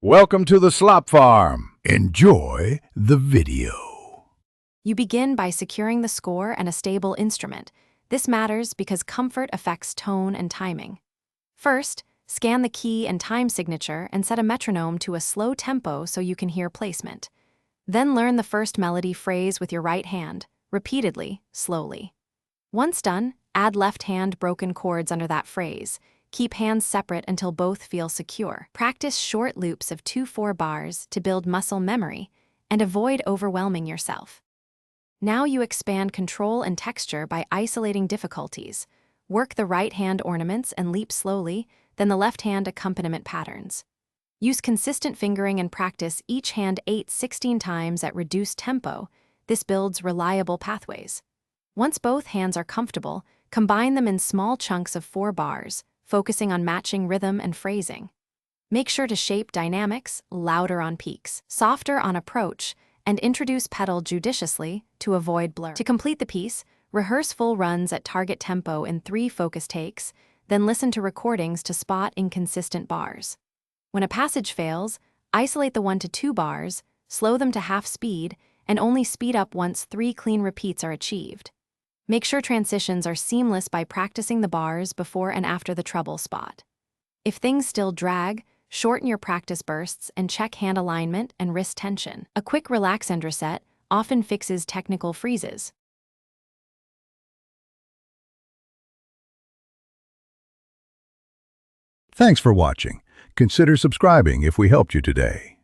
Welcome to the Slop Farm. Enjoy the video. You begin by securing the score and a stable instrument. This matters because comfort affects tone and timing. First, scan the key and time signature and set a metronome to a slow tempo so you can hear placement. Then learn the first melody phrase with your right hand, repeatedly, slowly. Once done, add left hand broken chords under that phrase. Keep hands separate until both feel secure. Practice short loops of 2/4 bars to build muscle memory and avoid overwhelming yourself. Now you expand control and texture by isolating difficulties. Work the right hand ornaments and leap slowly, then the left hand accompaniment patterns. Use consistent fingering and practice each hand 8-16 times at reduced tempo. This builds reliable pathways. Once both hands are comfortable, combine them in small chunks of 4 bars, focusing on matching rhythm and phrasing. Make sure to shape dynamics, louder on peaks, softer on approach, and introduce pedal judiciously to avoid blur. To complete the piece, rehearse full runs at target tempo in 3 focus takes, then listen to recordings to spot inconsistent bars. When a passage fails, isolate the 1 to 2 bars, slow them to half speed, and only speed up once 3 clean repeats are achieved. Make sure transitions are seamless by practicing the bars before and after the treble spot. If things still drag, shorten your practice bursts and check hand alignment and wrist tension. A quick relax and reset often fixes technical freezes. Thanks for watching. Consider subscribing if we helped you today.